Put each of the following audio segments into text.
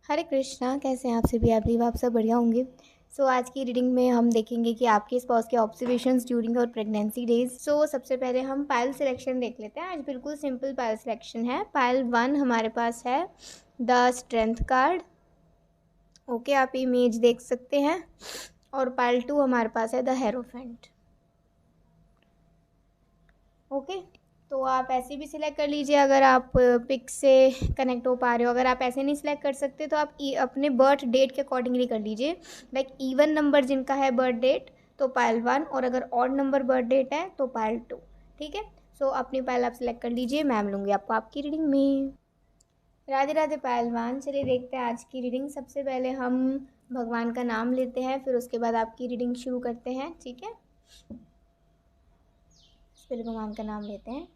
हरे कृष्णा, कैसे हैं आप सभी? आई बिलीव आप सब बढ़िया होंगे। आज की रीडिंग में हम देखेंगे कि आपके स्पाउस के ऑब्जर्वेशंस ड्यूरिंग और प्रेगनेंसी डेज। सबसे पहले हम पायल सिलेक्शन देख लेते हैं। आज बिल्कुल सिंपल पायल सिलेक्शन है। पायल 1 हमारे पास है द स्ट्रेंथ कार्ड। ओके, आप इमेज देख सकते हैं। और पायल 2 हमारे पास है द हेरोफेंट। ओके, तो आप ऐसे भी सिलेक्ट कर लीजिए अगर आप पिक से कनेक्ट हो पा रहे हो। अगर आप ऐसे नहीं सिलेक्ट कर सकते तो आप अपने बर्थ डेट के अकॉर्डिंगली कर लीजिए। लाइक इवन नंबर जिनका है बर्थ डेट तो पायल 1, और अगर ऑड नंबर बर्थ डेट है तो पायल 2। ठीक है, अपनी पायल आप सिलेक्ट कर लीजिए। मैम लूँगी आपको आपकी रीडिंग में। राधे राधे पहलवान। चलिए देखते हैं आज की रीडिंग। सबसे पहले हम भगवान का नाम लेते हैं, फिर उसके बाद आपकी रीडिंग शुरू करते हैं। ठीक है, पहले भगवान का नाम लेते हैं।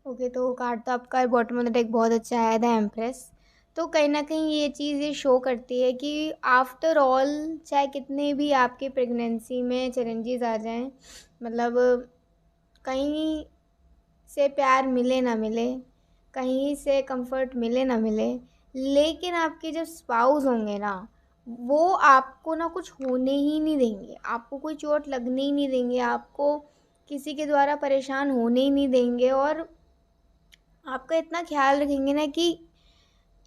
ओके, तो कार्ड तो आपका बॉटम ऑफ द डेक बहुत अच्छा है, द एम्प्रेस। तो कहीं ना कहीं ये चीज़ ये शो करती है कि आफ्टर ऑल चाहे कितने भी आपके प्रेगनेंसी में चैलेंजेस आ जाएं, मतलब कहीं से प्यार मिले ना मिले, कहीं से कंफर्ट मिले ना मिले, लेकिन आपके जब स्पाउस होंगे ना, वो आपको ना कुछ होने ही नहीं देंगे, आपको कोई चोट लगने ही नहीं देंगे, आपको किसी के द्वारा परेशान होने ही नहीं देंगे, और आपका इतना ख्याल रखेंगे ना कि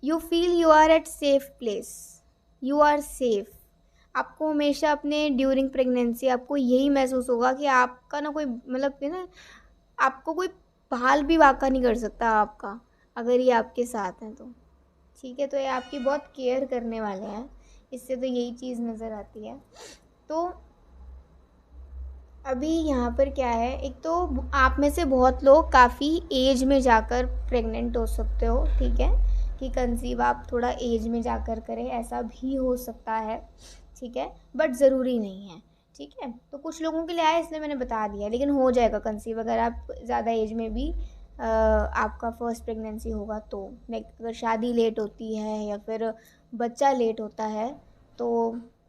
you feel you are at safe place, you are safe. आपको हमेशा अपने ड्यूरिंग प्रेगनेंसी आपको यही महसूस होगा कि आपका ना कोई मतलब ना, आपको कोई भाल भी वाका नहीं कर सकता आपका, अगर ये आपके साथ हैं तो। ठीक है, तो ये आपकी बहुत केयर करने वाले हैं, इससे तो यही चीज़ नज़र आती है। तो अभी यहाँ पर क्या है, एक तो आप में से बहुत लोग काफ़ी एज में जाकर प्रेग्नेंट हो सकते हो। ठीक है, कि कंसीव आप थोड़ा एज में जाकर करें, ऐसा भी हो सकता है। ठीक है, बट ज़रूरी नहीं है। ठीक है, तो कुछ लोगों के लिए आया इसलिए मैंने बता दिया, लेकिन हो जाएगा कंसीव अगर आप ज़्यादा एज में भी आपका फर्स्ट प्रेगनेंसी होगा तो। लाइक अगर शादी लेट होती है या फिर बच्चा लेट होता है तो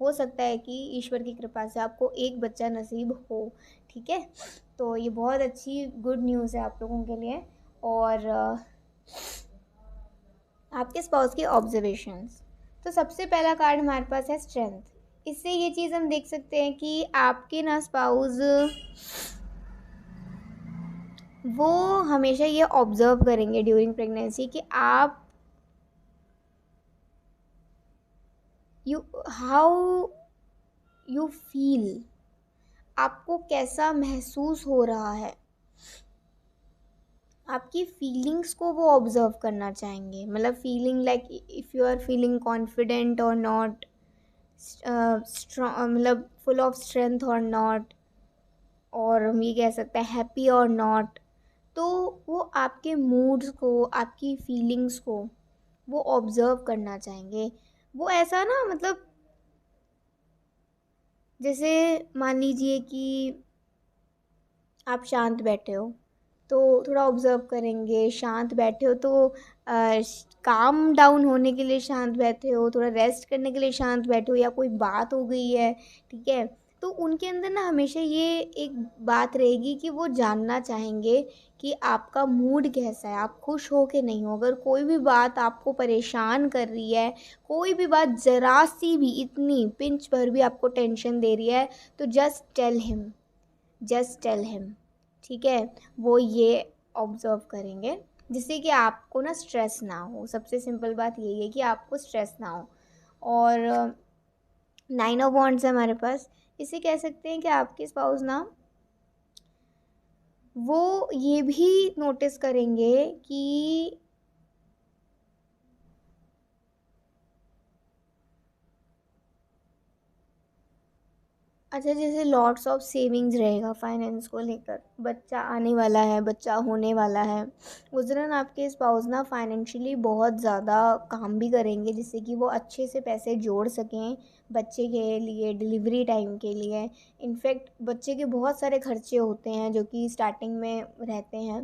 हो सकता है कि ईश्वर की कृपा से आपको एक बच्चा नसीब हो। ठीक है, तो ये बहुत अच्छी गुड न्यूज़ है आप लोगों के लिए। और आपके स्पाउस की ऑब्जर्वेशंस। तो सबसे पहला कार्ड हमारे पास है स्ट्रेंथ। इससे ये चीज़ हम देख सकते हैं कि आपके ना स्पाउस वो हमेशा ये ऑब्जर्व करेंगे ड्यूरिंग प्रेगनेंसी कि आप हाउ यू फील, आपको कैसा महसूस हो रहा है, आपकी फीलिंग्स को वो ऑब्जर्व करना चाहेंगे। मतलब feeling like if you are feeling confident और नॉट, मतलब फुल ऑफ स्ट्रेंथ और नॉट, और हम ये कह सकते हैं हैप्पी और नॉट। तो वो आपके मूड्स को, आपकी फीलिंग्स को वो ऑब्जर्व करना चाहेंगे। वो ऐसा ना, मतलब जैसे मान लीजिए कि आप शांत बैठे हो तो थोड़ा ऑब्जर्व करेंगे। शांत बैठे हो तो काम डाउन होने के लिए शांत बैठे हो, थोड़ा रेस्ट करने के लिए शांत बैठे हो, या कोई बात हो गई है। ठीक है, तो उनके अंदर ना हमेशा ये एक बात रहेगी कि वो जानना चाहेंगे कि आपका मूड कैसा है, आप खुश हो कि नहीं हो। अगर कोई भी बात आपको परेशान कर रही है, कोई भी बात ज़रा सी भी, इतनी पिंच भर भी आपको टेंशन दे रही है, तो just tell him, just tell him. ठीक है, वो ये ऑब्ज़र्व करेंगे जिससे कि आपको ना स्ट्रेस ना हो। सबसे सिंपल बात यही है कि आपको स्ट्रेस ना हो। और 9 ऑफ वॉन्ड्स है हमारे पास। इसे कह सकते हैं कि आपके स्पाउस ना वो ये भी नोटिस करेंगे कि अच्छा, जैसे लॉट्स ऑफ सेविंग्स रहेगा फाइनेंस को लेकर, बच्चा आने वाला है, बच्चा होने वाला है, उस दौरान आपके स्पाउस ना फाइनेंशियली बहुत ज़्यादा काम भी करेंगे जिससे कि वो अच्छे से पैसे जोड़ सकें बच्चे के लिए, डिलीवरी टाइम के लिए। इनफैक्ट बच्चे के बहुत सारे खर्चे होते हैं जो कि स्टार्टिंग में रहते हैं,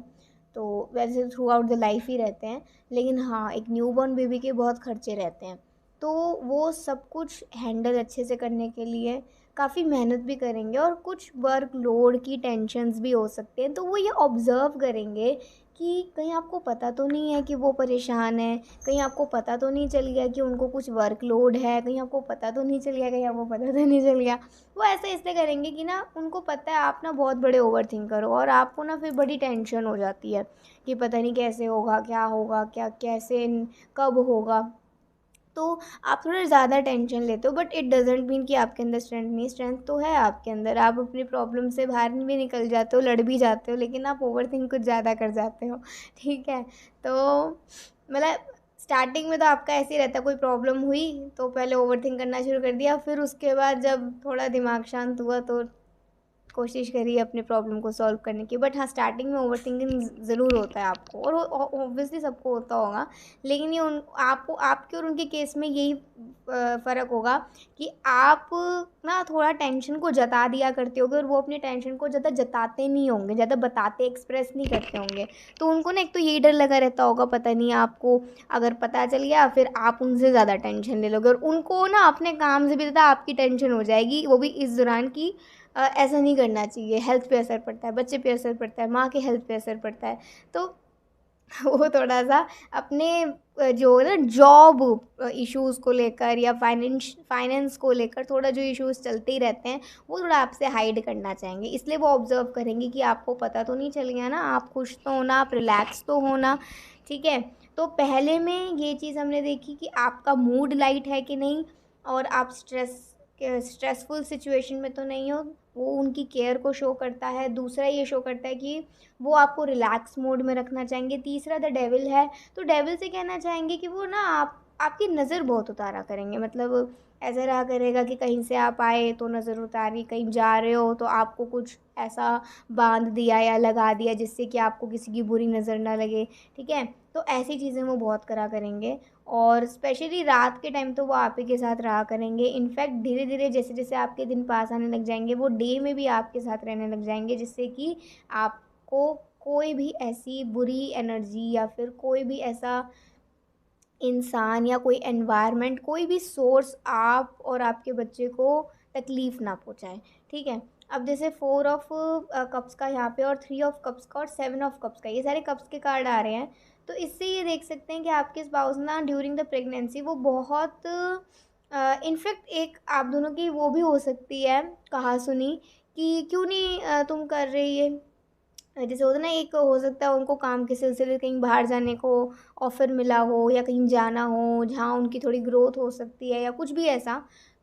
तो वैसे थ्रू आउट द लाइफ ही रहते हैं, लेकिन हाँ, एक न्यूबॉर्न बेबी के बहुत खर्चे रहते हैं। तो वो सब कुछ हैंडल अच्छे से करने के लिए काफ़ी मेहनत भी करेंगे और कुछ वर्कलोड की टेंशन्स भी हो सकते हैं, तो वो ये ऑब्ज़र्व करेंगे कि कहीं आपको पता तो नहीं है कि वो परेशान है, कहीं आपको पता तो नहीं चल गया कि उनको कुछ वर्कलोड है, कहीं आपको पता तो नहीं चल गया, कहीं आपको पता तो नहीं चल गया। वो ऐसे इसलिए करेंगे कि ना उनको पता है आप ना बहुत बड़े ओवरथिंकर हो और आपको ना फिर बड़ी टेंशन हो जाती है कि पता नहीं कैसे होगा, क्या कैसे कब होगा। तो आप थोड़ा ज़्यादा टेंशन लेते हो, बट इट डज़ंट मीन कि आपके अंदर स्ट्रेंथ नहीं, स्ट्रेंथ तो है आपके अंदर, आप अपनी प्रॉब्लम से बाहर भी निकल जाते हो, लड़ भी जाते हो, लेकिन आप ओवरथिंक कुछ ज़्यादा कर जाते हो। ठीक है, तो मतलब स्टार्टिंग में तो आपका ऐसे ही रहता है, कोई प्रॉब्लम हुई तो पहले ओवरथिंक करना शुरू कर दिया, फिर उसके बाद जब थोड़ा दिमाग शांत हुआ तो कोशिश करिए अपने प्रॉब्लम को सॉल्व करने की। बट हाँ, स्टार्टिंग में ओवरथिंकिंग ज़रूर होता है आपको, और ऑब्वियसली सबको होता होगा, लेकिन ये उन आपको आपके और उनके केस में यही फ़र्क होगा कि आप ना थोड़ा टेंशन को जता दिया करते होगे और वो अपनी टेंशन को ज़्यादा जताते नहीं होंगे, ज़्यादा बताते, एक्सप्रेस नहीं करते होंगे। तो उनको ना एक तो यही डर लगा रहता होगा, पता नहीं आपको अगर पता चल गया फिर आप उनसे ज़्यादा टेंशन ले लोगे, और उनको ना अपने काम से भी ज़्यादा आपकी टेंशन हो जाएगी, वो भी इस दौरान की ऐसा नहीं करना चाहिए, हेल्थ पे असर पड़ता है, बच्चे पे असर पड़ता है, माँ के हेल्थ पे असर पड़ता है। तो वो थोड़ा-सा अपने जो है ना जॉब इश्यूज़ को लेकर या फाइनेंस को लेकर थोड़ा जो इश्यूज़ चलते ही रहते हैं, वो थोड़ा आपसे हाइड करना चाहेंगे। इसलिए वो ऑब्ज़र्व करेंगे कि आपको पता तो नहीं चल गया ना, आप खुश तो हो ना, आप रिलैक्स तो हो ना, ठीक है? तो पहले में ये चीज़ हमने देखी कि आपका मूड लाइट है कि नहीं, और आप स्ट्रेसफुल सिचुएशन में तो नहीं हो, वो उनकी केयर को शो करता है। दूसरा ये शो करता है कि वो आपको रिलैक्स मोड में रखना चाहेंगे। तीसरा द डेविल है, तो डेविल से कहना चाहेंगे कि वो ना आपकी नज़र बहुत उतारा करेंगे, मतलब ऐसा रहा करेगा कि कहीं से आप आए तो नज़र उतारी, कहीं जा रहे हो तो आपको कुछ ऐसा बांध दिया या लगा दिया जिससे कि आपको किसी की बुरी नज़र ना लगे, ठीक है? तो ऐसी चीज़ें वो बहुत करा करेंगे, और स्पेशली रात के टाइम तो वो आप ही के साथ रहा करेंगे। इनफैक्ट धीरे-धीरे जैसे-जैसे आपके दिन पास आने लग जाएँगे, वो डे में भी आपके साथ रहने लग जाएँगे, जिससे कि आपको कोई भी ऐसी बुरी एनर्जी या फिर कोई भी ऐसा इंसान या कोई एनवायरनमेंट, कोई भी सोर्स आप और आपके बच्चे को तकलीफ़ ना पहुँचाए, ठीक है? अब जैसे 4 ऑफ कप्स का यहाँ पे, और 3 ऑफ कप्स का, और 7 ऑफ कप्स का, ये सारे कप्स के कार्ड आ रहे हैं। तो इससे ये देख सकते हैं कि आपके स्पाउस ना ड्यूरिंग द प्रेगनेंसी वो बहुत इनफैक्ट एक आप दोनों की वो भी हो सकती है कहा-सुनी कि क्यों नहीं तुम कर रही ये? जैसे होता है ना, एक हो सकता है उनको काम के सिलसिले से कहीं बाहर जाने को ऑफ़र मिला हो, या कहीं जाना हो जहाँ उनकी थोड़ी ग्रोथ हो सकती है या कुछ भी ऐसा,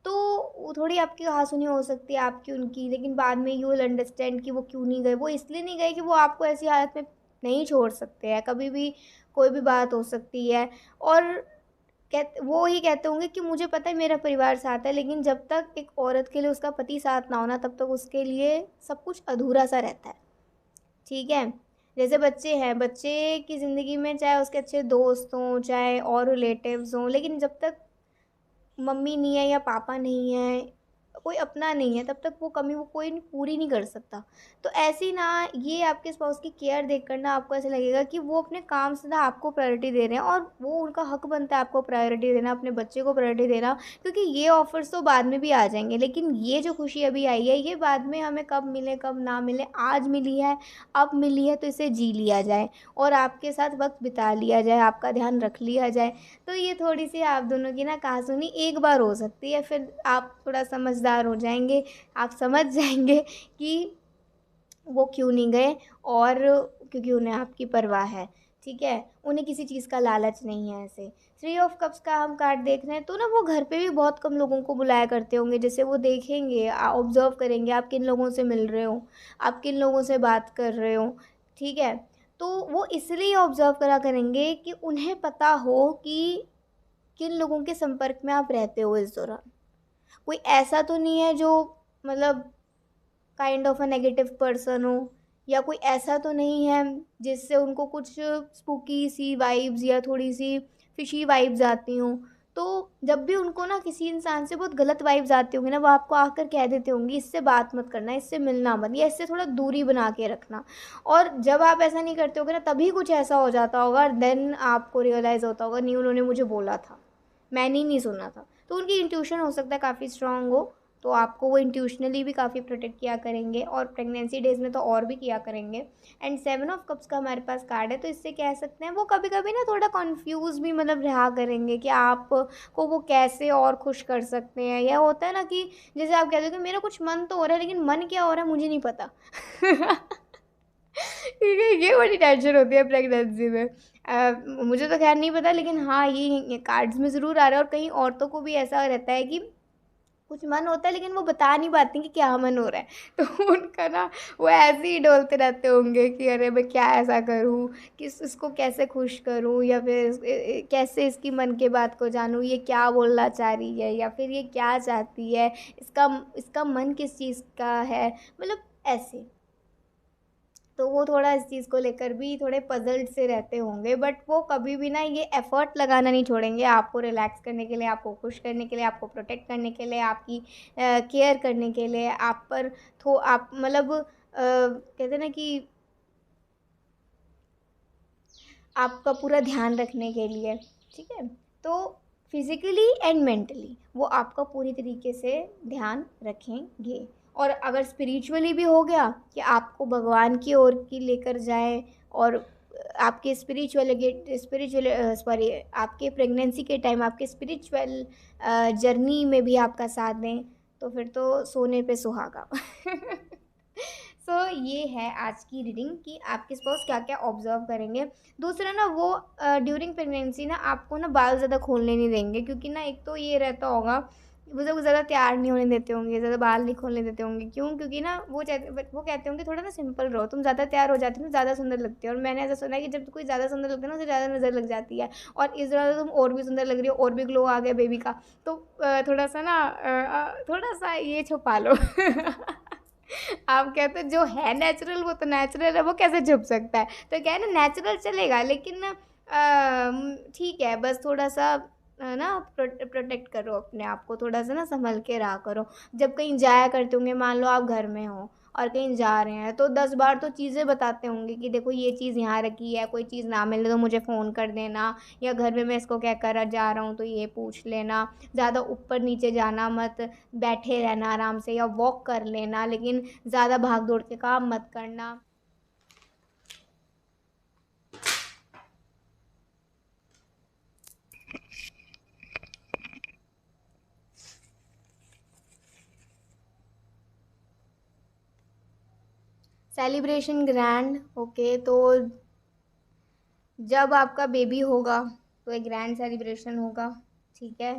तो वो थोड़ी आपकी कहा-सुनी हो सकती है आपकी उनकी, लेकिन बाद में यू विल अंडरस्टैंड कि वो क्यों नहीं गए। वो इसलिए नहीं गए कि वो आपको ऐसी हालत में नहीं छोड़ सकते हैं, कभी भी कोई भी बात हो सकती है, और वो ही कहते होंगे कि मुझे पता है मेरा परिवार साथ है, लेकिन जब तक एक औरत के लिए उसका पति साथ ना हो ना, तब तक उसके लिए सब कुछ अधूरा-सा रहता है। ठीक है? जैसे बच्चे हैं, बच्चे की ज़िंदगी में चाहे उसके अच्छे दोस्त हों, चाहे और रिलेटिव्स हों, लेकिन जब तक मम्मी नहीं है या पापा नहीं है, कोई अपना नहीं है, तब तक वो कमी वो कोई पूरी नहीं कर सकता। तो ऐसे ही ना, ये आपके स्पाउस की केयर देखकर ना आपको ऐसा लगेगा कि वो अपने काम से ज़्यादा आपको प्रायोरिटी दे रहे हैं, और वो उनका हक बनता है आपको प्रायोरिटी देना, अपने बच्चे को प्रायोरिटी देना, क्योंकि ये ऑफ़र्स तो बाद में भी आ जाएँगे, लेकिन ये जो खुशी अभी आई है, ये बाद में हमें कब मिले, कब ना मिले, आज मिली है, अब मिली है तो इसे जी लिया जाए और आपके साथ वक़्त बिता लिया जाए, आपका ध्यान रख लिया जाए। तो ये थोड़ी-सी आप दोनों की ना कहा-सुनी एक बार हो सकती है, फिर आप थोड़ा समझदार हो जाएँगे, आप समझ जाएँगे कि वो क्यों नहीं गए, और क्योंकि उन्हें आपकी परवाह है, ठीक है? उन्हें किसी चीज़ का लालच नहीं है ऐसे। 3 ऑफ कप्स का हम कार्ड देख रहे हैं, तो ना वो घर पे भी बहुत कम लोगों को बुलाया करते होंगे, जैसे वो देखेंगे ऑब्ज़र्व करेंगे आप किन लोगों से मिल रहे हो, आप किन लोगों से बात कर रहे हो, ठीक है? तो वो इसलिए ऑब्ज़र्व करा करेंगे कि उन्हें पता हो कि किन लोगों के संपर्क में आप रहते हो इस दौरान। कोई ऐसा तो नहीं है जो मतलब kind of a negative person हो, या कोई ऐसा तो नहीं है जिससे उनको कुछ स्पूकी सी वाइब्स या थोड़ी सी फिशी वाइब्स आती हों। तो जब भी उनको ना किसी इंसान से बहुत गलत वाइब्स आती होंगी ना, वो आपको आकर कह देते होंगे इससे बात मत करना, इससे मिलना मत, या इससे थोड़ा दूरी बना के रखना। और जब आप ऐसा नहीं करते होगे ना, तभी कुछ ऐसा हो जाता होगा, देन आपको रियलाइज़ होता होगा नहीं उन्होंने मुझे बोला था, मैंने ही नहीं सुना था। तो उनकी इंट्यूशन हो सकता है काफ़ी स्ट्रांग हो, तो आपको वो इंट्यूशनली भी काफ़ी प्रोटेक्ट किया करेंगे, और प्रेगनेंसी डेज़ में तो और भी किया करेंगे। एंड 7 ऑफ कप्स का हमारे पास कार्ड है, तो इससे कह सकते हैं वो कभी कभी ना थोड़ा कन्फ्यूज़ भी मतलब रहा करेंगे कि आप को वो कैसे और खुश कर सकते हैं। या होता है ना कि जैसे आप कहते हो कि मेरा कुछ मन तो हो रहा है, लेकिन मन क्या हो रहा है मुझे नहीं पता। ये बड़ी टेंशन होती है प्रेगनेंसी में। मुझे तो खैर नहीं पता, लेकिन हाँ ये कार्ड्स में ज़रूर आ रहा है। और कई औरतों को भी ऐसा रहता है कि कुछ मन होता है, लेकिन वो बता नहीं पाती कि क्या मन हो रहा है। तो उनका ना वो ऐसे ही डोलते रहते होंगे कि अरे मैं क्या ऐसा करूँ, किस इसको कैसे खुश करूँ, या फिर कैसे इसकी मन की बात को जानूँ, ये क्या बोलना चाह रही है, या फिर ये क्या चाहती है, इसका इसका मन किस चीज़ का है, मतलब ऐसे। तो वो थोड़ा इस चीज़ को लेकर भी थोड़े पज़ल्ड से रहते होंगे, बट वो कभी भी ना ये एफ़र्ट लगाना नहीं छोड़ेंगे आपको रिलैक्स करने के लिए, आपको खुश करने के लिए, आपको प्रोटेक्ट करने के लिए, आपकी केयर करने के लिए, आप पर थो आप मतलब कहते हैं ना कि आपका पूरा ध्यान रखने के लिए, ठीक है? तो फिज़िकली एंड मेंटली वो आपका पूरी तरीके से ध्यान रखेंगे। और अगर स्पिरिचुअली भी हो गया कि आपको भगवान की ओर की लेकर जाएँ, और आपके स्पिरिचुअल सॉरी, आपके प्रेगनेंसी के टाइम आपके स्पिरिचुअल जर्नी में भी आपका साथ दें, तो फिर तो सोने पे सुहागा। सो ये है आज की रीडिंग कि आपके स्पाउस क्या-क्या ऑब्ज़र्व करेंगे। दूसरा ना वो ड्यूरिंग प्रेगनेंसी ना आपको ना बाल ज़्यादा खोलने नहीं देंगे, क्योंकि ना एक तो ये रहता होगा, वो लोग ज़्यादा तैयार नहीं होने देते होंगे, ज़्यादा बाल नहीं खोलने देते होंगे। क्यों? क्योंकि ना वो कहते होंगे थोड़ा ना सिंपल रहो, तुम ज़्यादा तैयार हो जाती हो ना ज़्यादा सुंदर लगती हो। और मैंने ऐसा सुना है कि जब कोई ज़्यादा सुंदर लगता है ना, उसे ज़्यादा नज़र लग जाती है, और इस दौरान तुम और भी सुंदर लग रही हो, और भी ग्लो आ गया बेबी का। तो थोड़ा-सा ना थोड़ा-सा ये छुपा लो। आप कहते हो जो है नेचुरल वो तो नेचुरल है, वो कैसे छुप सकता है? तो क्या है ना, नेचुरल चलेगा, लेकिन ना ठीक है, बस थोड़ा-सा ना प्रोटेक्ट करो अपने आप को, थोड़ा-सा ना सँभल के रहा करो। जब कहीं जाया करते होंगे, मान लो आप घर में हो और कहीं जा रहे हैं, तो 10 बार तो चीज़ें बताते होंगे कि देखो ये चीज़ यहाँ रखी है, कोई चीज़ ना मिले तो मुझे फ़ोन कर देना, या घर में मैं इसको क्या कर जा रहा हूँ तो ये पूछ लेना। ज़्यादा ऊपर-नीचे जाना मत, बैठे रहना आराम से, या वॉक कर लेना, लेकिन ज़्यादा भाग-दौड़ के काम मत करना। सेलिब्रेशन ग्रैंड, ओके, तो जब आपका बेबी होगा तो एक ग्रैंड सेलिब्रेशन होगा, ठीक है।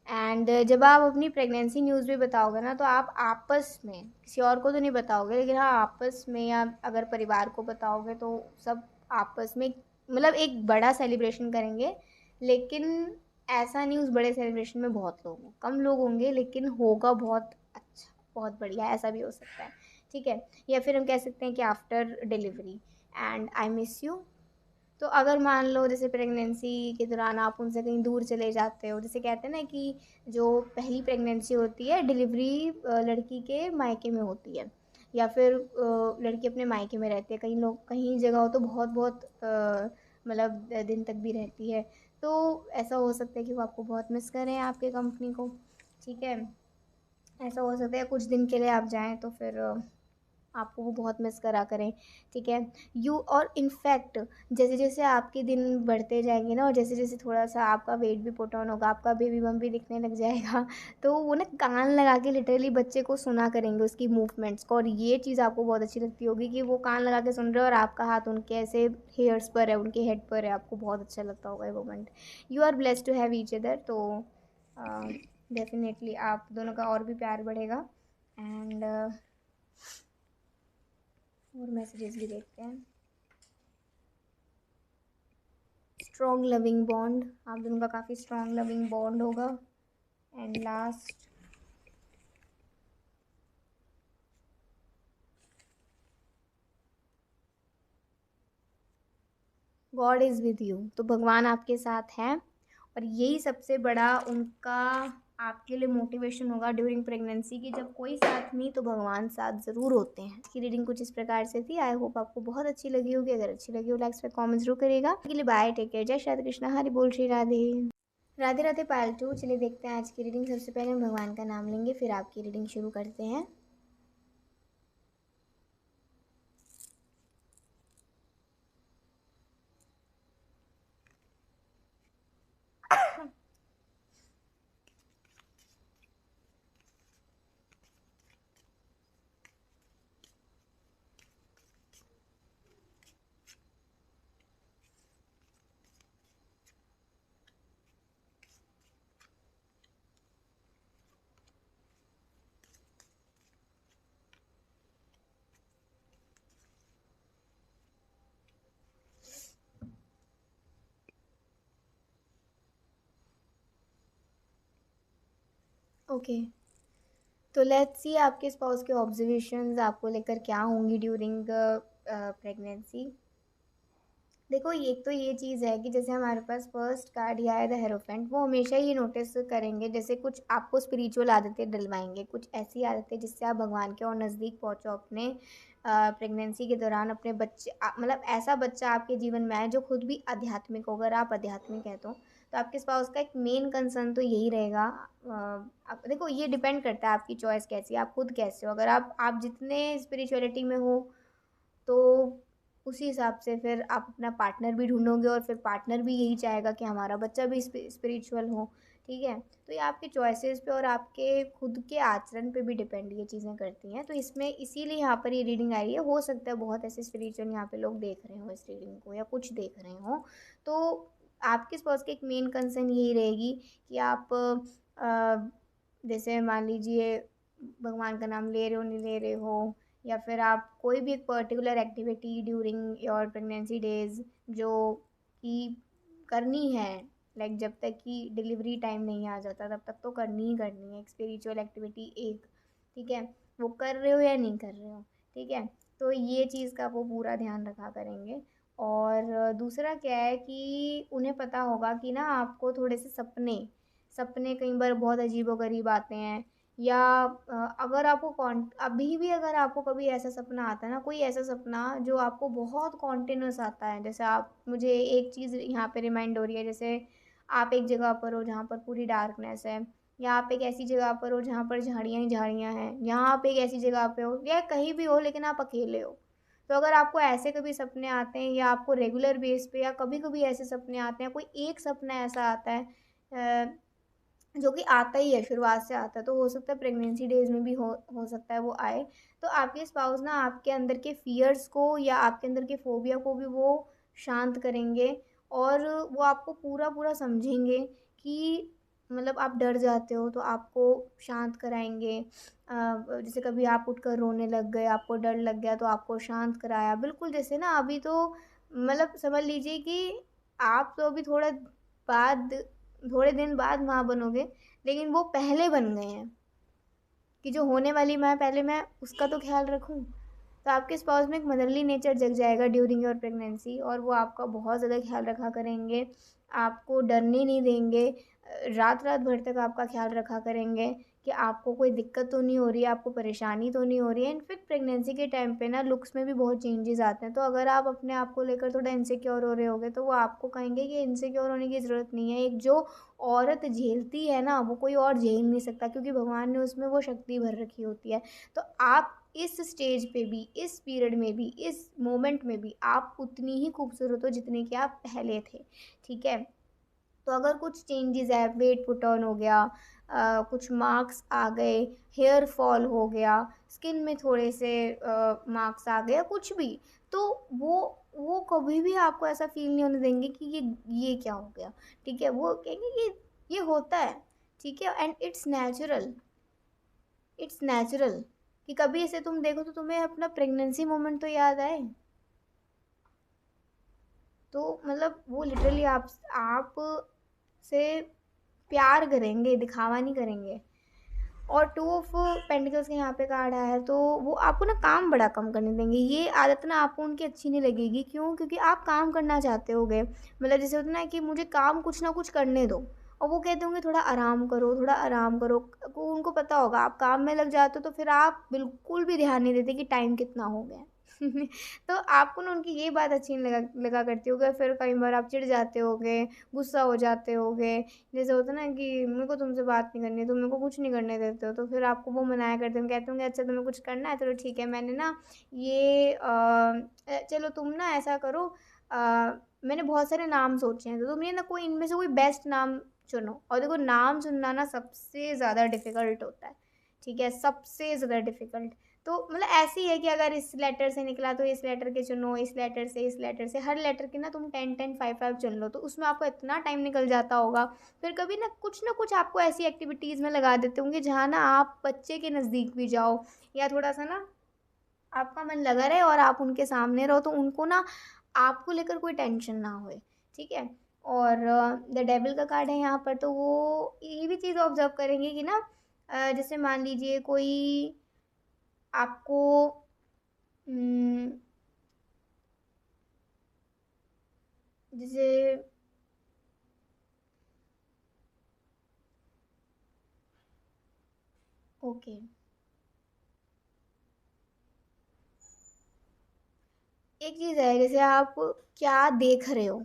एंड जब आप अपनी प्रेगनेंसी न्यूज़ भी बताओगे ना, तो आप आपस में, किसी और को तो नहीं बताओगे, लेकिन हाँ आपस में, या अगर परिवार को बताओगे तो सब आपस में मतलब एक बड़ा सेलिब्रेशन करेंगे। लेकिन ऐसा नहीं उस बड़े सेलिब्रेशन में बहुत लोग हों, कम लोग होंगे, लेकिन होगा बहुत अच्छा, बहुत बढ़िया, ऐसा भी हो सकता है, ठीक है। या फिर हम कह सकते हैं कि after delivery and I miss you. तो अगर मान लो जैसे प्रेगनेंसी के दौरान आप उनसे कहीं दूर चले जाते हो, जैसे कहते हैं ना कि जो पहली प्रेगनेंसी होती है डिलीवरी लड़की के मायके में होती है, या फिर लड़की अपने मायके में रहती है, कहीं लोग कहीं जगह हो तो बहुत बहुत मतलब दिन तक भी रहती है। तो ऐसा हो सकता है कि वो आपको बहुत मिस करें, आपके कंपनी को, ठीक है। ऐसा हो सकता है कुछ दिन के लिए आप जाएं, तो फिर आपको वो बहुत मिस करा करें, ठीक है। यू और इनफैक्ट जैसे जैसे आपके दिन बढ़ते जाएंगे ना, और जैसे जैसे थोड़ा सा आपका वेट भी पुट ऑन होगा, आपका बेबी बम भी दिखने लग जाएगा, तो वो ना कान लगा के लिटरली बच्चे को सुना करेंगे उसकी मूवमेंट्स को। और ये चीज़ आपको बहुत अच्छी लगती होगी कि वो कान लगा के सुन रहे हैं, और आपका हाथ उनके ऐसे हेयर्स पर है, उनके हेड पर है, आपको बहुत अच्छा लगता होगा ये moment. You are blessed to have each other, तो डेफिनेटली आप दोनों का और भी प्यार बढ़ेगा। एंड और मैसेजेस भी देखते हैं। स्ट्रॉन्ग लविंग बॉन्ड, आप दोनों का काफ़ी स्ट्रॉन्ग लविंग बॉन्ड होगा। And last God is with you, तो भगवान आपके साथ हैं। और यही सबसे बड़ा उनका आपके लिए मोटिवेशन होगा ड्यूरिंग प्रेगनेंसी की, जब कोई साथ नहीं तो भगवान साथ ज़रूर होते हैं। इसकी रीडिंग कुछ इस प्रकार से थी। आई होप आपको बहुत अच्छी लगी होगी। अगर अच्छी लगी हो लाइक्स पे कमेंट जरूर करिएगा। के लिए बाय, टेक केयर, जय श्री राधे कृष्णा, हरि बोल, श्री राधे राधे राधे पालतू। चलिए देखते हैं आज की रीडिंग। सबसे पहले हम भगवान का नाम लेंगे, फिर आपकी रीडिंग शुरू करते हैं। ओके, तो लेट्स सी आपके स्पाउस के ऑब्जर्वेशंस आपको लेकर क्या होंगी ड्यूरिंग प्रेगनेंसी। देखो, एक तो ये चीज़ है कि जैसे हमारे पास फर्स्ट कार्ड ही आया द हेरोफेंट, वो हमेशा ये नोटिस करेंगे जैसे कुछ आपको स्पिरिचुअल आदतें डलवाएंगे, कुछ ऐसी आदतें जिससे आप भगवान के और नज़दीक पहुँचो अपने प्रेगनेंसी के दौरान। अपने बच्चे मतलब ऐसा बच्चा आपके जीवन में आए जो खुद भी आध्यात्मिक हो। अगर आप आध्यात्मिक है तो आपके स्पाउस का एक मेन कंसर्न तो यही रहेगा। देखो, ये डिपेंड करता है आपकी चॉइस कैसी है, आप खुद कैसे हो। अगर आप जितने स्पिरिचुअलिटी में हो तो उसी हिसाब से फिर आप अपना पार्टनर भी ढूंढोगे, और फिर पार्टनर भी यही चाहेगा कि हमारा बच्चा भी स्पिरिचुअल हो। ठीक है, तो ये आपके चॉइसेस पे और आपके खुद के आचरण पे भी डिपेंड ये चीज़ें करती हैं। तो इसमें इसीलिए यहाँ पर ये रीडिंग आई है। हो सकता है बहुत ऐसे स्पिरिचुअल यहाँ पे लोग देख रहे हो इस रीडिंग को, या कुछ देख रहे हो। तो आपके स्पाउस की एक मेन कंसर्न यही रहेगी कि आप जैसे मान लीजिए भगवान का नाम ले रहे हो, नहीं ले रहे हो, या फिर आप कोई भी एक particular activity during your pregnancy days जो कि करनी है, लाइक जब तक कि डिलीवरी टाइम नहीं आ जाता तब तक तो करनी ही करनी है एक स्पिरिचुअल एक्टिविटी एक। ठीक है, वो कर रहे हो या नहीं कर रहे हो। ठीक है, तो ये चीज़ का वो पूरा ध्यान रखा करेंगे। और दूसरा क्या है कि उन्हें पता होगा कि ना आपको थोड़े से सपने सपने कई बार बहुत अजीबोगरीब आते हैं, या अगर आपको अभी भी अगर आपको कभी ऐसा सपना आता है ना, कोई ऐसा सपना जो आपको बहुत कॉन्टिन्यूस आता है, जैसे आप मुझे एक चीज़ यहाँ पे रिमाइंड हो रही है, जैसे आप एक जगह पर हो जहाँ पर पूरी डार्कनेस है, या आप एक ऐसी जगह पर हो जहाँ पर झाड़ियाँ ही झाड़ियाँ हैं, या आप एक ऐसी जगह पे हो या कहीं भी हो लेकिन आप अकेले हो। तो अगर आपको ऐसे कभी सपने आते हैं, या आपको रेगुलर बेस पे या कभी कभी ऐसे सपने आते हैं, कोई एक सपना ऐसा आता है जो कि आता ही है, शुरुआत से आता है, तो हो सकता है प्रेगनेंसी डेज में भी हो सकता है वो आए। तो आपके स्पाउस ना आपके अंदर के फियर्स को या आपके अंदर के फोबिया को भी वो शांत करेंगे, और वो आपको पूरा पूरा समझेंगे कि मतलब आप डर जाते हो तो आपको शांत कराएंगे। जैसे कभी आप उठकर रोने लग गए, आपको डर लग गया तो आपको शांत कराया, बिल्कुल जैसे ना अभी तो मतलब समझ लीजिए कि आप तो अभी बाद थोड़े दिन बाद माँ बनोगे, लेकिन वो पहले बन गए हैं कि जो होने वाली माँ है पहले मैं उसका तो ख्याल रखूँ। तो आपके स्पाउस में एक मदरली नेचर जग जाएगा ड्यूरिंग योर प्रेगनेंसी, और वो आपका बहुत ज़्यादा ख्याल रखा करेंगे, आपको डरने नहीं देंगे, रात रात भर तक आपका ख्याल रखा करेंगे कि आपको कोई दिक्कत तो नहीं हो रही है, आपको परेशानी तो नहीं हो रही है। इनफैक्ट प्रेगनेंसी के टाइम पे ना लुक्स में भी बहुत चेंजेस आते हैं, तो अगर आप अपने आप को लेकर थोड़ा इनसिक्योर हो रहे होगे तो वो आपको कहेंगे कि इनसिक्योर होने की ज़रूरत नहीं है। एक जो औरत झेलती है ना वो कोई और झेल नहीं सकता, क्योंकि भगवान ने उसमें वो शक्ति भर रखी होती है। तो आप इस स्टेज पे भी, इस पीरियड में भी, इस मोमेंट में भी आप उतनी ही खूबसूरत हो जितने कि आप पहले थे। ठीक है, तो अगर कुछ चेंजेस है, वेट पुट ऑन हो गया, कुछ मार्क्स आ गए, हेयर फॉल हो गया, स्किन में थोड़े से मार्क्स आ गए, कुछ भी, तो वो कभी भी आपको ऐसा फील नहीं होने देंगे कि ये क्या हो गया। ठीक है, वो कहेंगे ये होता है। ठीक है, एंड इट्स नेचुरल कि कभी ऐसे तुम देखो तो तुम्हें अपना प्रेगनेंसी मोमेंट तो याद आए। तो मतलब वो लिटरली आप से प्यार करेंगे, दिखावा नहीं करेंगे। और टू ऑफ पेंटिकल्स के यहाँ पे कार्ड आया है, तो वो आपको ना काम बड़ा कम करने देंगे। ये आदत ना आपको उनकी अच्छी नहीं लगेगी। क्यों? क्योंकि आप काम करना चाहते होगे, मतलब जैसे होता है ना कि मुझे काम कुछ ना कुछ करने दो, और वो कहते होंगे थोड़ा आराम करो, थोड़ा आराम करो। उनको पता होगा आप काम में लग जाते हो, तो फिर आप बिल्कुल भी ध्यान नहीं देते कि टाइम कितना हो गया है। तो आपको ना उनकी ये बात अच्छी नहीं लगा लगा करती होगी, फिर कई बार आप चिढ़ जाते होगे, गुस्सा हो जाते होगे। जैसे होता है ना कि मेरे को तुमसे बात नहीं करनी है, तुम मेरे को कुछ नहीं करने देते हो, तो फिर आपको वो मनाया करते होंगे, कहते होंगे अच्छा तुम्हें कुछ करना है, चलो ठीक है, मैंने ना ये चलो तुम ना ऐसा करो, अ, मैंने बहुत सारे नाम सोचे हैं, तो तुम ये ना कोई इनमें से कोई बेस्ट नाम चुनो। और देखो नाम चुनना ना सबसे ज़्यादा डिफ़िकल्ट होता है, ठीक है, सबसे ज़्यादा डिफ़िकल्ट। तो मतलब ऐसे ही है कि अगर इस लेटर से निकला तो इस लेटर के चुनो, इस लेटर से, हर लेटर के ना तुम 10-10, 5-5 चुन लो, तो उसमें आपको इतना टाइम निकल जाता होगा। फिर कभी ना कुछ आपको ऐसी एक्टिविटीज़ में लगा देते होंगे जहाँ ना आप बच्चे के नज़दीक भी जाओ, या थोड़ा-सा ना आपका मन लगा रहे और आप उनके सामने रहो, तो उनको ना आपको लेकर कोई टेंशन ना होए, ठीक है। और द डेविल का कार्ड है यहाँ पर, तो वो ये भी चीज़ ऑब्जर्व करेंगे कि ना जैसे मान लीजिए कोई आपको उम, जैसे ओके, एक चीज़ है जैसे आप क्या देख रहे हो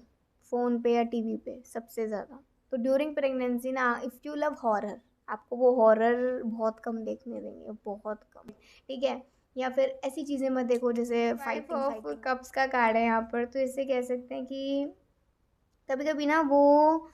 फ़ोन पे या टीवी पे सबसे ज़्यादा, तो ड्यूरिंग प्रेगनेंसी ना इफ़ यू लव हॉरर, आपको वो हॉरर बहुत कम देखने देंगे, बहुत कम, ठीक है। या फिर ऐसी चीज़ें मत देखो जैसे फाइटिंग फाइटिंग। कप्स का कार्ड है यहाँ पर, तो इससे कह सकते हैं कि कभी कभी ना वो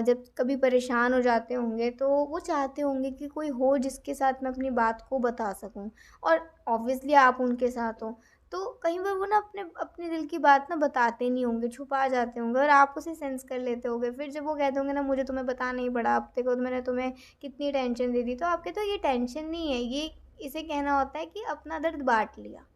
जब कभी परेशान हो जाते होंगे, तो वो चाहते होंगे कि कोई हो जिसके साथ मैं अपनी बात को बता सकूं, और ऑब्वियसली आप उनके साथ हो, तो कहीं बार वो ना अपने अपने दिल की बात ना बताते नहीं होंगे, छुपा जाते होंगे, और आप उसे सेंस कर लेते होंगे। फिर जब वो कहते होंगे ना मुझे तुम्हें बताना ही पड़ा, अब देखो तो मैंने तुम्हें कितनी टेंशन दे दी, तो आप कहते हो ये टेंशन नहीं है, ये इसे कहना होता है कि अपना दर्द बांट लिया।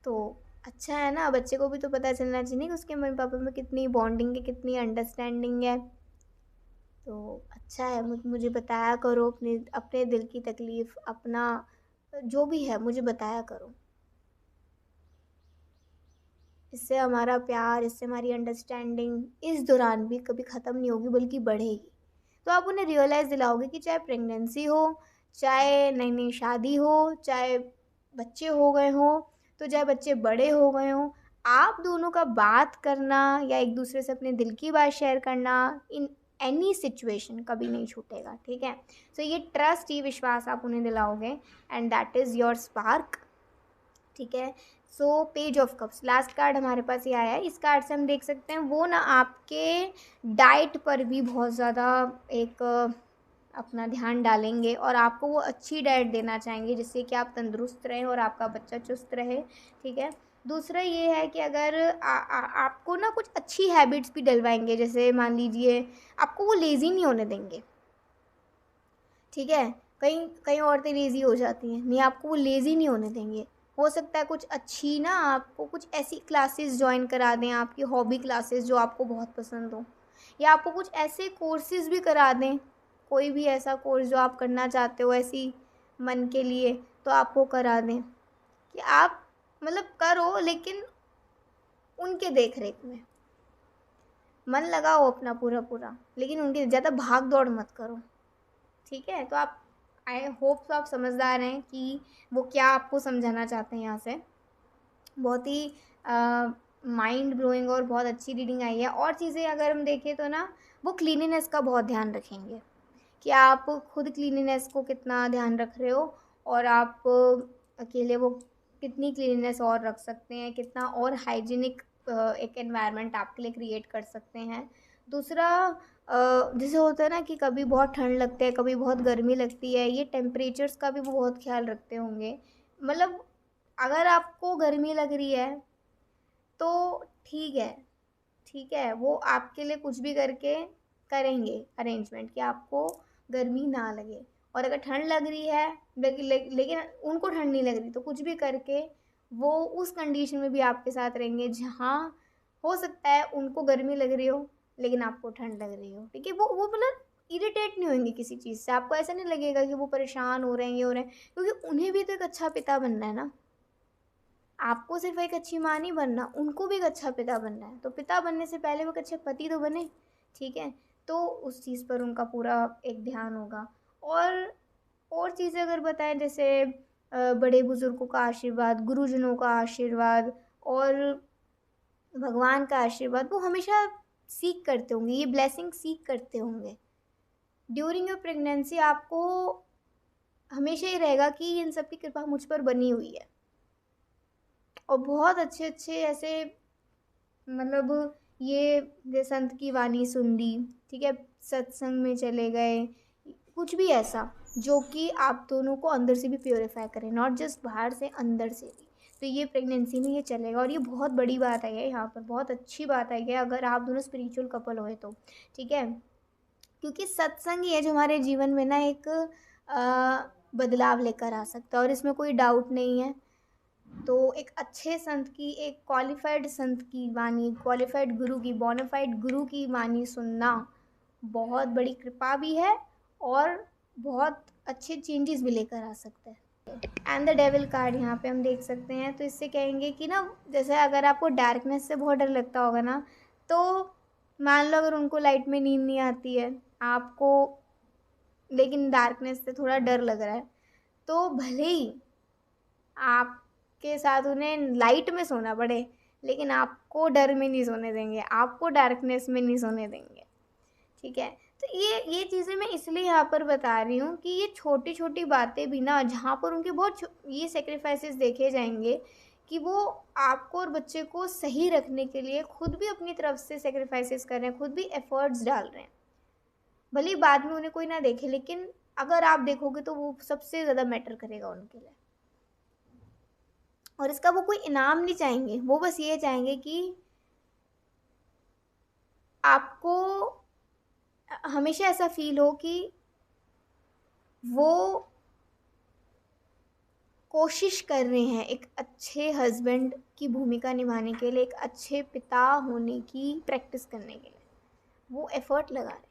तो अच्छा है ना, बच्चे को भी तो पता चलना चाहिए कि उसके मम्मी पापा में कितनी बॉन्डिंग है, कितनी अंडरस्टैंडिंग है। तो अच्छा है, मुझे बताया करो अपने अपने दिल की तकलीफ़, अपना जो भी है मुझे बताया करो। इससे हमारा प्यार, इससे हमारी अंडरस्टैंडिंग इस दौरान भी कभी ख़त्म नहीं होगी, बल्कि बढ़ेगी। तो आप उन्हें रियलाइज़ दिलाओगे कि चाहे प्रेगनेंसी हो, चाहे नई-नई शादी हो, चाहे बच्चे हो गए हों, तो चाहे बच्चे बड़े हो गए हों, आप दोनों का बात करना या एक दूसरे से अपने दिल की बात शेयर करना इन एनी सिचुएशन कभी नहीं छूटेगा, ठीक है। सो ये ट्रस्ट, ये विश्वास आप उन्हें दिलाओगे, and that is your spark, ठीक है। So page of cups last card हमारे पास ये आया है। इस कार्ड से हम देख सकते हैं वो ना आपके डाइट पर भी बहुत ज़्यादा एक अपना ध्यान डालेंगे, और आपको वो अच्छी डाइट देना चाहेंगे जिससे कि आप तंदुरुस्त रहें और आपका बच्चा चुस्त रहे, ठीक है। दूसरा ये है कि अगर आपको ना कुछ अच्छी हैबिट्स भी डलवाएंगे, जैसे मान लीजिए आपको वो लेज़ी नहीं होने देंगे, ठीक है। कई कई औरतें लेज़ी हो जाती हैं, नहीं आपको वो लेज़ी नहीं होने देंगे। हो सकता है कुछ अच्छी ना आपको कुछ ऐसी क्लासेस जॉइन करा दें, आपकी हॉबी क्लासेस जो आपको बहुत पसंद हो, या आपको कुछ ऐसे कोर्सेज़ भी करा दें, कोई भी ऐसा कोर्स जो आप करना चाहते हो ऐसी मन के लिए, तो आपको करा दें कि आप मतलब करो, लेकिन उनके देख रेख में मन लगाओ अपना पूरा पूरा, लेकिन उनके ज़्यादा भाग दौड़ मत करो, ठीक है। तो आप आई होप तो आप समझदार हैं कि वो क्या आपको समझाना चाहते हैं यहाँ से। बहुत ही माइंड ब्लोइंग और बहुत अच्छी रीडिंग आई है। और चीज़ें अगर हम देखें तो ना वो क्लीनिनेस का बहुत ध्यान रखेंगे कि आप खुद क्लीनिनेस को कितना ध्यान रख रहे हो, और आप अकेले वो कितनी क्लीनिनेस और रख सकते हैं, कितना और हाइजीनिक एक एनवायरनमेंट आपके लिए क्रिएट कर सकते हैं। दूसरा जैसे होता है ना कि कभी बहुत ठंड लगती है, कभी बहुत गर्मी लगती है, ये टेम्परेचर्स का भी वो बहुत ख्याल रखते होंगे। मतलब अगर आपको गर्मी लग रही है तो ठीक है, ठीक है, वो आपके लिए कुछ भी करके करेंगे अरेंजमेंट कि आपको गर्मी ना लगे। और अगर ठंड लग रही है, लेकिन उनको ठंड नहीं लग रही, तो कुछ भी करके वो उस कंडीशन में भी आपके साथ रहेंगे जहाँ हो सकता है उनको गर्मी लग रही हो लेकिन आपको ठंड लग रही हो, ठीक है। वो मतलब इरिटेट नहीं होंगे किसी चीज़ से, आपको ऐसा नहीं लगेगा कि वो परेशान हो रहे हैं, ये हो रहे हैं, क्योंकि उन्हें भी तो एक अच्छा पिता बनना है ना। आपको सिर्फ एक अच्छी माँ नहीं बनना, उनको भी एक अच्छा पिता बनना है। तो पिता बनने से पहले वो एक अच्छे पति तो बने, ठीक है। तो उस चीज़ पर उनका पूरा एक ध्यान होगा। और चीज़ें अगर बताएं, जैसे बड़े बुजुर्गों का आशीर्वाद, गुरुजनों का आशीर्वाद और भगवान का आशीर्वाद, वो हमेशा सीख करते होंगे, ये ब्लेसिंग सीख करते होंगे ड्यूरिंग योर प्रेगनेंसी। आपको हमेशा ही रहेगा कि इन सब की कृपा मुझ पर बनी हुई है। और बहुत अच्छे अच्छे ऐसे, मतलब ये संत की वाणी सुन ली, ठीक है, सत्संग में चले गए, कुछ भी ऐसा जो कि आप दोनों को अंदर से भी प्योरीफाई करे, नॉट जस्ट बाहर से, अंदर से भी। तो ये प्रेगनेंसी में ये चलेगा, और ये बहुत बड़ी बात आई है यहाँ पर, बहुत अच्छी बात आई है अगर आप दोनों स्पिरिचुअल कपल होए तो, ठीक है। क्योंकि सत्संग ही है जो हमारे जीवन में ना एक बदलाव लेकर आ सकता है, और इसमें कोई डाउट नहीं है। तो एक अच्छे संत की, एक क्वालिफाइड संत की वाणी, क्वालिफाइड गुरु की, बोनाफाइड गुरु की वाणी सुनना बहुत बड़ी कृपा भी है, और बहुत अच्छे चेंजेस भी लेकर आ सकता है। एंड द डेविल कार्ड यहाँ पे हम देख सकते हैं। तो इससे कहेंगे कि ना, जैसे अगर आपको डार्कनेस से बहुत डर लगता होगा ना, तो मान लो अगर उनको लाइट में नींद नहीं आती है आपको, लेकिन डार्कनेस से थोड़ा डर लग रहा है, तो भले ही आपके साथ उन्हें लाइट में सोना पड़े, लेकिन आपको डर में नहीं सोने देंगे, आपको डार्कनेस में नहीं सोने देंगे, ठीक है। तो ये चीज़ें मैं इसलिए यहाँ पर बता रही हूँ कि ये छोटी छोटी बातें भी ना, जहाँ पर उनके बहुत ये सेक्रीफाइसेस देखे जाएंगे कि वो आपको और बच्चे को सही रखने के लिए खुद भी अपनी तरफ से सेक्रीफाइसेस कर रहे हैं, खुद भी एफर्ट्स डाल रहे हैं। भले ही बाद में उन्हें कोई ना देखे, लेकिन अगर आप देखोगे तो वो सबसे ज़्यादा मैटर करेगा उनके लिए। और इसका वो कोई इनाम नहीं चाहेंगे, वो बस ये चाहेंगे कि आपको हमेशा ऐसा फील हो कि वो कोशिश कर रहे हैं एक अच्छे हस्बैंड की भूमिका निभाने के लिए, एक अच्छे पिता होने की प्रैक्टिस करने के लिए वो एफर्ट लगा रहे हैं।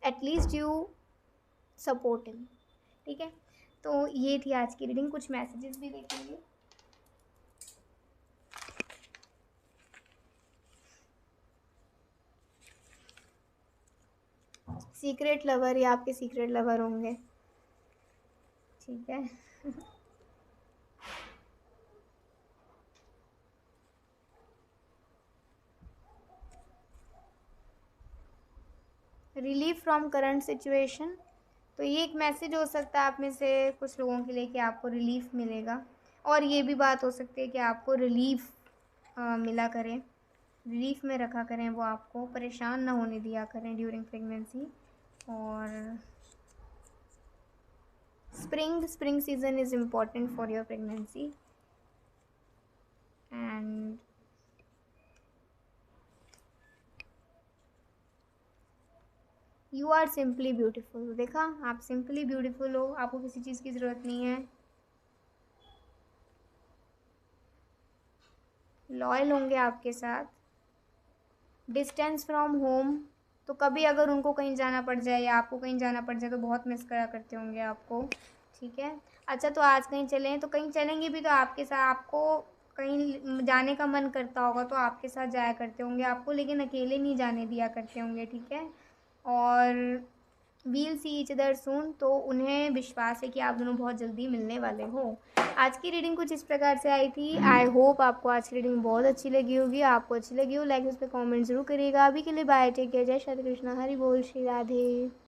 एटलीस्ट यू सपोर्ट हिम, ठीक है। तो ये थी आज की रीडिंग। कुछ मैसेजेस भी देखेंगे। सीक्रेट लवर, या आपके सीक्रेट लवर होंगे, ठीक है। रिलीफ फ्रॉम करंट सिचुएशन, तो ये एक मैसेज हो सकता है आप में से कुछ लोगों के लिए कि आपको रिलीफ मिलेगा। और ये भी बात हो सकती है कि आपको रिलीफ मिला करें, रिलीफ में रखा करें, वो आपको परेशान ना होने दिया करें ड्यूरिंग प्रेगनेंसी। और spring season is important for your pregnancy, and you are simply beautiful. देखा, आप सिंपली ब्यूटीफुल हो, आपको किसी चीज़ की ज़रूरत नहीं है। लॉयल होंगे आपके साथ। डिस्टेंस फ्रॉम होम, तो कभी अगर उनको कहीं जाना पड़ जाए या आपको कहीं जाना पड़ जाए तो बहुत मिस करा करते होंगे आपको, ठीक है। अच्छा, तो आज कहीं चलें, तो कहीं चलेंगे भी तो आपके साथ, आपको कहीं जाने का मन करता होगा तो आपके साथ जाया करते होंगे आपको, लेकिन अकेले नहीं जाने दिया करते होंगे, ठीक है। और वील सी ईच अदर सून, तो उन्हें विश्वास है कि आप दोनों बहुत जल्दी मिलने वाले हो। आज की रीडिंग कुछ इस प्रकार से आई थी। आई होप आपको आज की रीडिंग बहुत अच्छी लगी होगी। आपको अच्छी लगी हो लाइक उस पर कॉमेंट जरूर करिएगा। अभी के लिए बाय, टेक केयर, जय श्री कृष्णा, हरि बोल, श्री राधे।